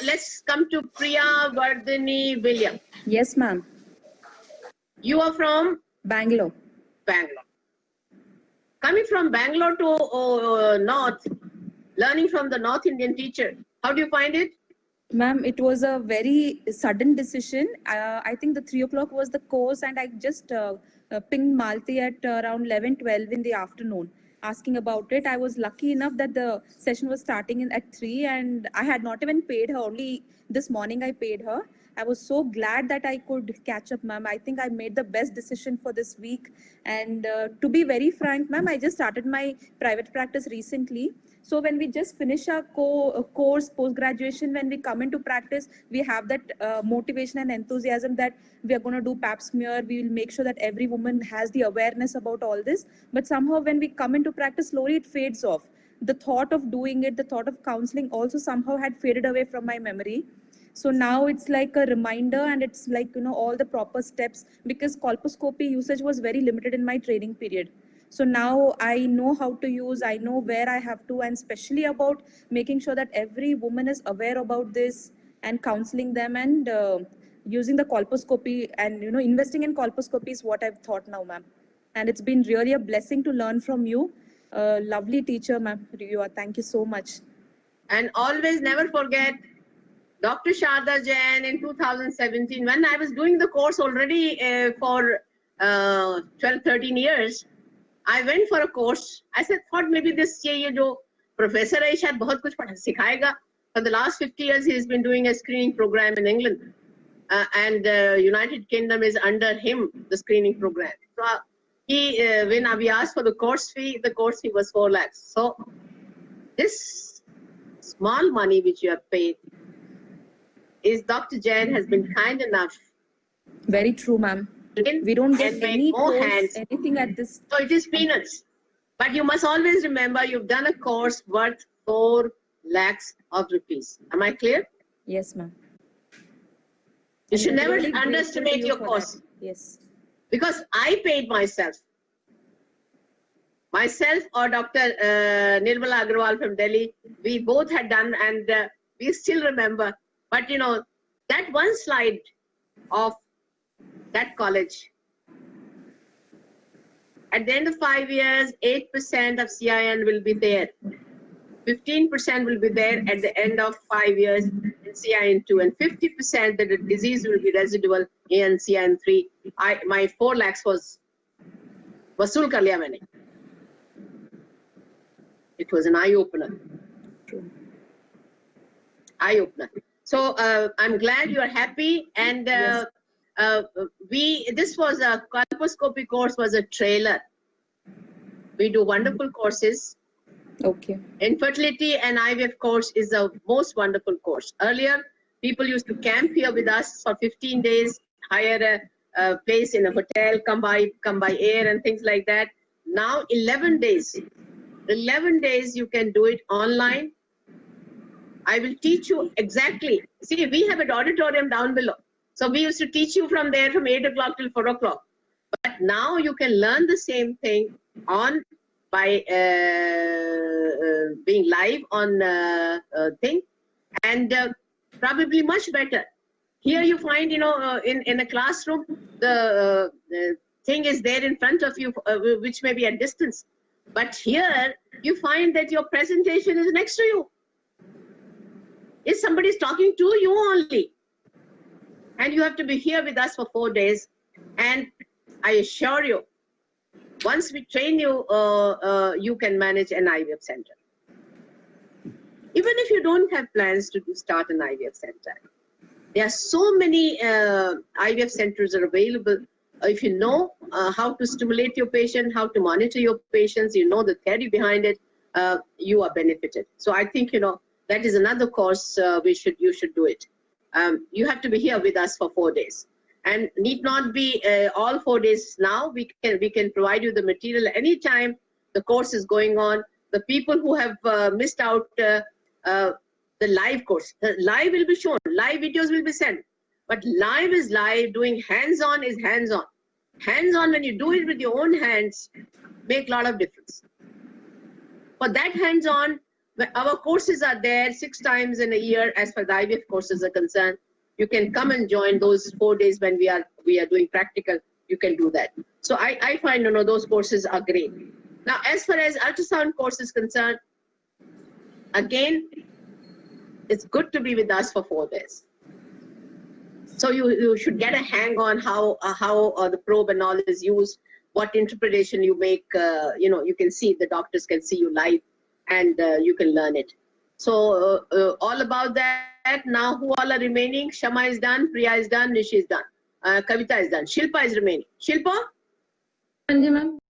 let's come to Priya, Vardhini, William. Yes, ma'am. You are from? Bangalore. Bangalore. Coming from Bangalore to North, learning from the North Indian teacher, how do you find it? Ma'am, it was a very sudden decision. I think the 3 o'clock was the course, and I just pinged Malti at around 11:12 in the afternoon, asking about it. I was lucky enough that the session was starting at 3, and I had not even paid her. Only this morning I paid her. I was so glad that I could catch up, ma'am. I think I made the best decision for this week. And to be very frank, ma'am, I just started my private practice recently. So when we just finish our course, post-graduation, when we come into practice, we have that motivation and enthusiasm that we are going to do pap smear. We will make sure that every woman has the awareness about all this. But somehow when we come into practice, slowly it fades off. The thought of doing it, the thought of counseling also somehow had faded away from my memory. So now it's like a reminder, and it's like, all the proper steps, because colposcopy usage was very limited in my training period. So now I know how to use, I know where I have to, and especially about making sure that every woman is aware about this and counseling them, and using the colposcopy and, investing in colposcopy is what I've thought now, ma'am. And it's been really a blessing to learn from you. Lovely teacher, ma'am. Thank you so much. And always never forget Dr. Sharda Jain in 2017, when I was doing the course already for 12, 13 years, I went for a course. I thought maybe this ye jo professor hai shayad bahut kuch sikhayega. For the last 50 years, he has been doing a screening program in England. And United Kingdom is under him, the screening program. So when we asked for the course fee was 4 lakhs. So this small money which you have paid is Dr. Jain has been kind enough. Very true, ma'am. We don't get any course, anything at this. So it is peanuts. But you must always remember you've done a course worth 4 lakhs of rupees. Am I clear? Yes, ma'am. You should never underestimate your course. That. Yes. Because I paid myself. Myself or Dr. Nirmala Agrawal from Delhi, we both had done, and we still remember. But that one slide of that college, at the end of 5 years, 8% of CIN will be there. 15% will be there at the end of 5 years in CIN2, and 50% that the disease will be residual in CIN3. My 4 lakhs was vasool kar liya maine. It was an eye-opener. Eye-opener. So I'm glad you are happy, and yes. This was a colposcopy course, was a trailer. We do wonderful courses. Okay. Infertility and IVF course is the most wonderful course. Earlier, people used to camp here with us for 15 days, hire a place in a hotel, come by air and things like that. Now 11 days. 11 days you can do it online. I will teach you exactly. See, we have an auditorium down below. So we used to teach you from there from 8 o'clock till 4 o'clock. But now you can learn the same thing by being live on thing, and probably much better. Here you find, in a classroom, the thing is there in front of you, which may be at distance. But here you find that your presentation is next to you. If somebody is talking to you only, and you have to be here with us for 4 days, and I assure you, once we train you, you can manage an IVF center. Even if you don't have plans to start an IVF center, there are so many IVF centers are available. If you know how to stimulate your patient, how to monitor your patients, you know the theory behind it, you are benefited. So I think, that is another course you should do it. You have to be here with us for 4 days. And need not be all 4 days now. We can provide you the material anytime the course is going on. The people who have missed out the live course, the live will be shown, live videos will be sent. But live is live, doing hands-on is hands-on. Hands-on, when you do it with your own hands, make a lot of difference. For that hands-on, Our courses are there 6 times in a year as far as the IVF courses are concerned. You can come and join those 4 days when we are doing practical. You can do that. So I find, you know, those courses are great. Now, as far as ultrasound course is concerned, again, it's good to be with us for 4 days. So you should get a hang on how the probe and all is used, what interpretation you make. You know, you can see, the doctors can see you live, and you can learn it. So all about that. Now, who all are remaining? Shama is done, Priya is done, Nishi is done, Kavita is done, Shilpa is remaining. Shilpa? Anji ma'am.